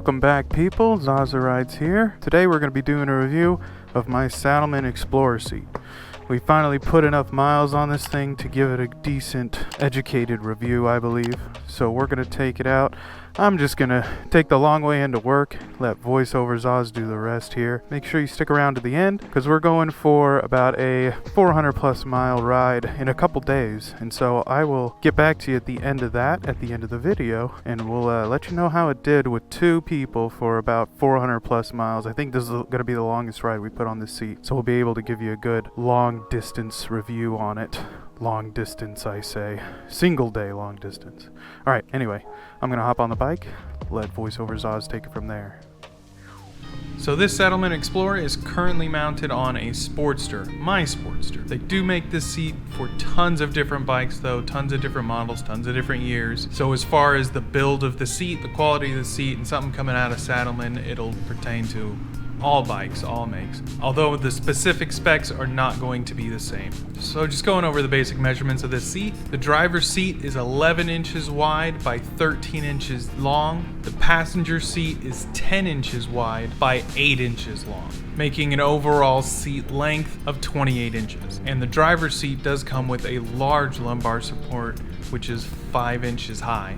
Welcome back, people. Zaza Rides here. Today we're going to be doing a review of my Saddlemen Explorer seat. We finally put enough miles on this thing to give it a decent, educated review, I believe. So we're going to take it out. I'm just going to take the long way into work, let voiceover Zaz do the rest here. Make sure you stick around to the end, because we're going for about a 400 plus mile ride in a couple days. And so I will get back to you at the end of that, at the end of the video, and we'll let you know how it did with two people for about 400 plus miles. I think this is going to be the longest ride we put on this seat, so we'll be able to give you a good long distance review on it. Long distance, I say. Single day long distance. Alright, anyway, I'm going to hop on the bike, let voiceover Zaz take it from there. So this Saddlemen Explorer is currently mounted on a Sportster, my Sportster. They do make this seat for tons of different bikes though, tons of different models, tons of different years. So as far as the build of the seat, the quality of the seat, and something coming out of Saddlemen, it'll pertain to all bikes, all makes, although the specific specs are not going to be the same. So just going over the basic measurements of this seat, the driver's seat is 11 inches wide by 13 inches long. The passenger seat is 10 inches wide by 8 inches long, making an overall seat length of 28 inches. And the driver's seat does come with a large lumbar support, which is 5 inches high.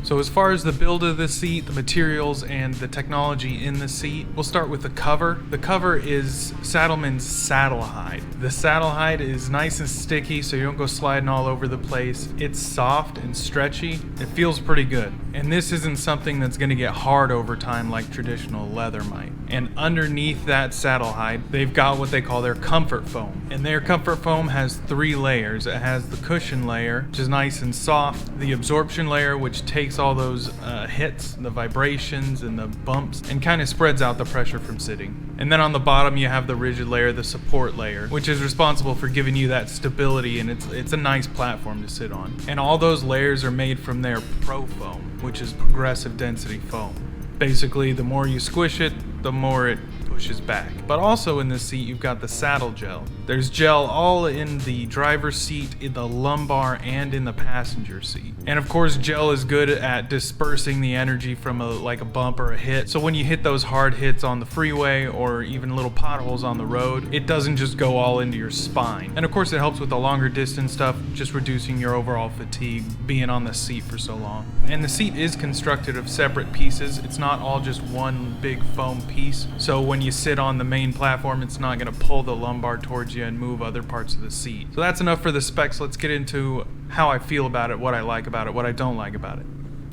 So as far as the build of the seat, the materials, and the technology in the seat, we'll start with the cover. The cover is Saddlemen's saddle hide. The saddle hide is nice and sticky, so you don't go sliding all over the place. It's soft and stretchy. It feels pretty good. And this isn't something that's going to get hard over time like traditional leather might. And underneath that saddle hide, they've got what they call their comfort foam. And their comfort foam has 3 layers. It has the cushion layer, which is nice and soft, the absorption layer, which takes all those hits, the vibrations and the bumps, and kind of spreads out the pressure from sitting. And then on the bottom you have the rigid layer, the support layer, which is responsible for giving you that stability, and it's a nice platform to sit on. And all those layers are made from their Pro Foam, which is progressive density foam. Basically, the more you squish it, the more it pushes back. But also in this seat, you've got the saddle gel. There's gel all in the driver's seat, in the lumbar, and in the passenger seat. And of course, gel is good at dispersing the energy from like a bump or a hit. So when you hit those hard hits on the freeway or even little potholes on the road, it doesn't just go all into your spine. And of course, it helps with the longer distance stuff, just reducing your overall fatigue being on the seat for so long. And the seat is constructed of separate pieces. It's not all just one big foam piece. So when you sit on the main platform, it's not going to pull the lumbar towards you and move other parts of the seat. So that's enough for the specs. Let's get into how I feel about it, what I like about it, what I don't like about it.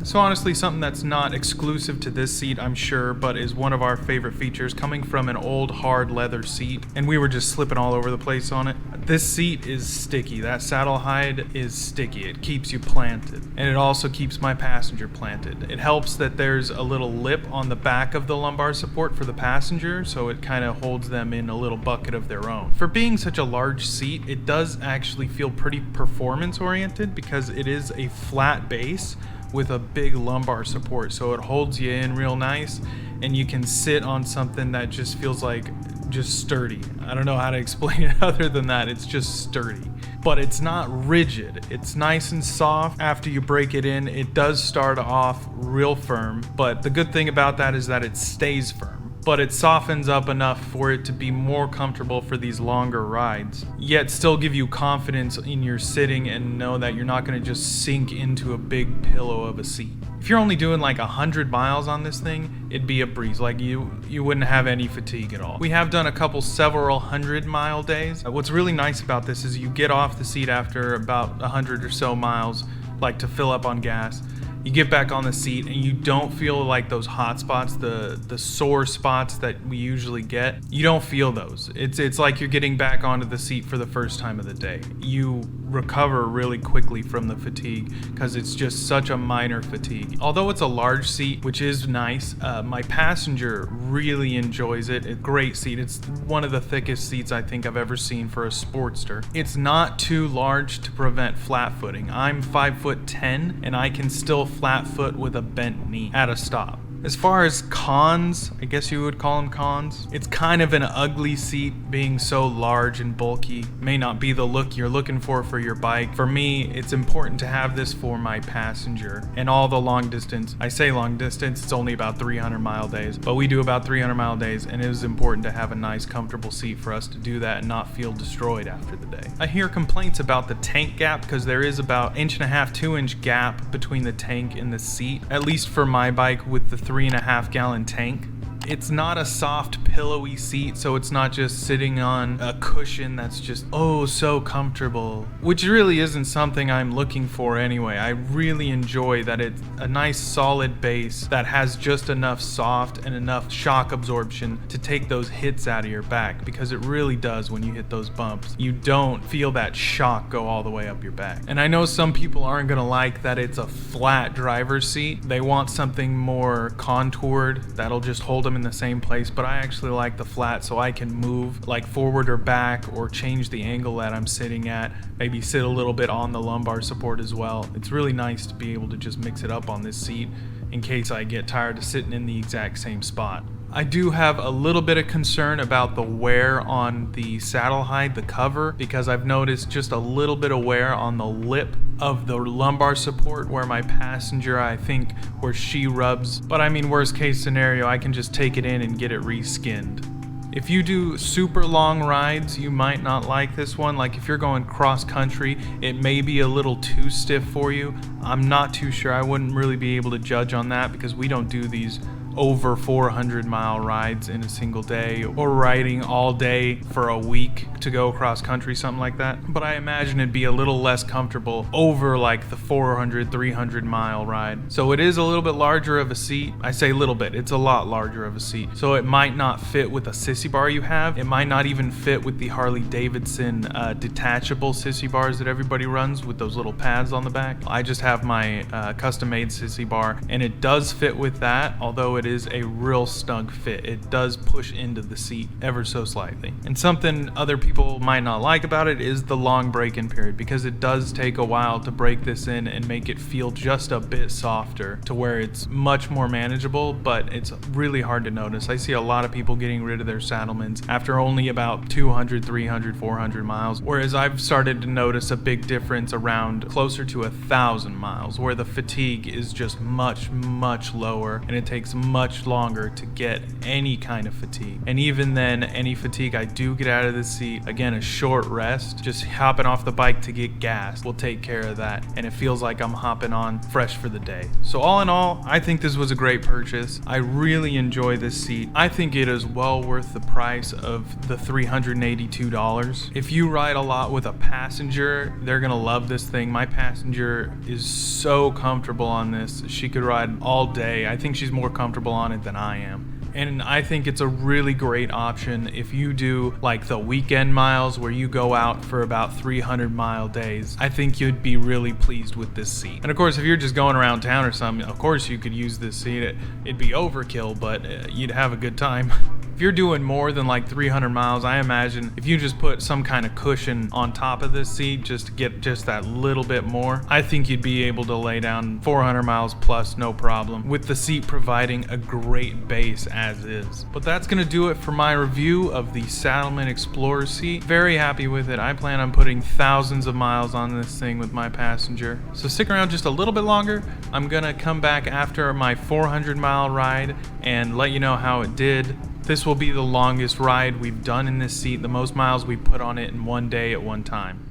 So honestly, something that's not exclusive to this seat, I'm sure, but is one of our favorite features, coming from an old hard leather seat, and we were just slipping all over the place on it. This seat is sticky. That saddle hide is sticky. It keeps you planted, and it also keeps my passenger planted. It helps that there's a little lip on the back of the lumbar support for the passenger, so it kind of holds them in a little bucket of their own. For being such a large seat, it does actually feel pretty performance oriented, because it is a flat base with a big lumbar support, so it holds you in real nice, and you can sit on something that just feels like just sturdy. I don't know how to explain it other than that. It's just sturdy, but it's not rigid. It's nice and soft. After you break it in, it does start off real firm, but the good thing about that is that it stays firm. But it softens up enough for it to be more comfortable for these longer rides, yet still give you confidence in your sitting and know that you're not going to just sink into a big pillow of a seat. If you're only doing like 100 miles on this thing, it'd be a breeze. Like you wouldn't have any fatigue at all. We have done several 100-mile days. What's really nice about this is you get off the seat after about 100 or so miles, like to fill up on gas. You get back on the seat and you don't feel like those hot spots, the sore spots that we usually get. You don't feel those. It's like you're getting back onto the seat for the first time of the day. You recover really quickly from the fatigue because it's just such a minor fatigue. Although it's a large seat, which is nice, my passenger really enjoys it. A great seat. It's one of the thickest seats I think I've ever seen for a Sportster. It's not too large to prevent flat footing. I'm 5'10" and I can still flat foot with a bent knee at a stop. As far as cons, I guess you would call them cons, it's kind of an ugly seat. Being so large and bulky may not be the look you're looking for your bike. For me, it's important to have this for my passenger and all the long distance. I say long distance, it's only about 300-mile days, but we do about 300-mile days, and it is important to have a nice, comfortable seat for us to do that and not feel destroyed after the day. I hear complaints about the tank gap because there is about 1.5 to 2-inch gap between the tank and the seat, at least for my bike with the 3.5-gallon tank. It's not a soft, pillowy seat, so it's not just sitting on a cushion that's just, oh, so comfortable, which really isn't something I'm looking for anyway. I really enjoy that it's a nice, solid base that has just enough soft and enough shock absorption to take those hits out of your back, because it really does when you hit those bumps. You don't feel that shock go all the way up your back. And I know some people aren't going to like that it's a flat driver's seat. They want something more contoured that'll just hold them in the same place, but I actually like the flat so I can move like forward or back or change the angle that I'm sitting at, maybe sit a little bit on the lumbar support as well. It's really nice to be able to just mix it up on this seat in case I get tired of sitting in the exact same spot. I do have a little bit of concern about the wear on the saddle hide, the cover, because I've noticed just a little bit of wear on the lip of the lumbar support where my passenger, I think, where she rubs. But I mean, worst case scenario, I can just take it in and get it reskinned. If you do super long rides, you might not like this one. Like if you're going cross country, it may be a little too stiff for you. I'm not too sure. I wouldn't really be able to judge on that because we don't do these over 400-mile rides in a single day or riding all day for a week to go cross country, something like that. But I imagine it'd be a little less comfortable over like the 400, 300-mile ride. So it is a little bit larger of a seat. I say little bit, it's a lot larger of a seat. So it might not fit with a sissy bar you have. It might not even fit with the Harley Davidson detachable sissy bars that everybody runs with those little pads on the back. I just have my custom-made sissy bar, and it does fit with that, although it is a real snug fit. It does push into the seat ever so slightly. And something other people might not like about it is the long break-in period, because it does take a while to break this in and make it feel just a bit softer to where it's much more manageable, but it's really hard to notice. I see a lot of people getting rid of their Saddlemens after only about 200, 300, 400 miles, whereas I've started to notice a big difference around closer to 1,000 miles, where the fatigue is just much, much lower, and it takes much longer to get any kind of fatigue. And even then, any fatigue I do get out of the seat, again, a short rest, just hopping off the bike to get gas will take care of that, and it feels like I'm hopping on fresh for the day. So all in all, I think this was a great purchase. I really enjoy this seat. I think it is well worth the price of the $382. If you ride a lot with a passenger, they're gonna love this thing. My passenger is so comfortable on this. She could ride all day. I think she's more comfortable on it than I am. And I think it's a really great option if you do like the weekend miles where you go out for about 300-mile days. I think you'd be really pleased with this seat. And of course, if you're just going around town or something, of course you could use this seat. It'd be overkill, but you'd have a good time. If you're doing more than like 300 miles, I imagine if you just put some kind of cushion on top of this seat just to get just that little bit more, I think you'd be able to lay down 400 miles plus no problem, with the seat providing a great base as is. But that's gonna do it for my review of the Saddlemen Explorer seat. Very happy with it. I plan on putting thousands of miles on this thing with my passenger. So stick around just a little bit longer. I'm gonna come back after my 400-mile ride and let you know how it did. This will be the longest ride we've done in this seat, the most miles we put on it in one day at one time.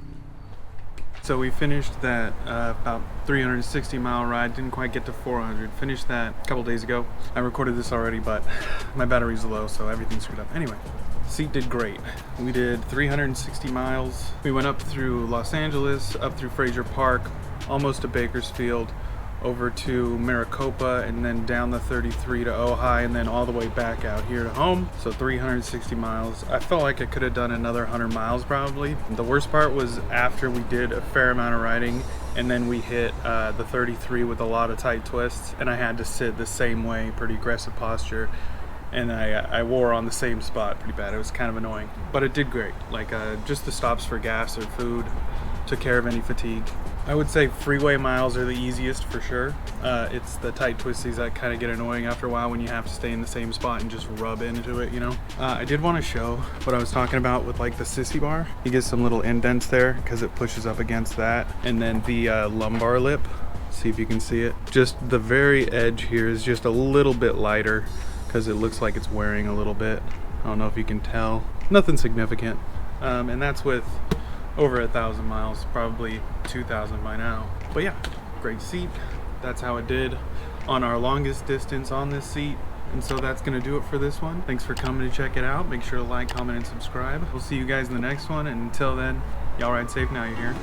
So we finished that about 360-mile ride, didn't quite get to 400. Finished that a couple days ago. I recorded this already, but my battery's low, so everything's screwed up. Anyway, seat did great. We did 360 miles. We went up through Los Angeles, up through Fraser Park, almost to Bakersfield, over to Maricopa, and then down the 33 to Ojai, and then all the way back out here to home. So 360 miles. I felt like I could have done another 100 miles probably. The worst part was after we did a fair amount of riding, and then we hit the 33 with a lot of tight twists, and I had to sit the same way, pretty aggressive posture, and I wore on the same spot pretty bad. It was kind of annoying, but it did great. Like just the stops for gas or food took care of any fatigue. I would say freeway miles are the easiest for sure. It's the tight twisties that kind of get annoying after a while when you have to stay in the same spot and just rub into it, you know? I did want to show what I was talking about with like the sissy bar. You get some little indents there because it pushes up against that. And then the lumbar lip, see if you can see it. Just the very edge here is just a little bit lighter because it looks like it's wearing a little bit. I don't know if you can tell. Nothing significant. And that's with over 1,000 miles, probably 2,000 by now. But yeah, great seat. That's how it did on our longest distance on this seat. And so that's gonna do it for this one. Thanks for coming to check it out. Make sure to like, comment, and subscribe. We'll see you guys in the next one. And until then, y'all ride safe now, you hear?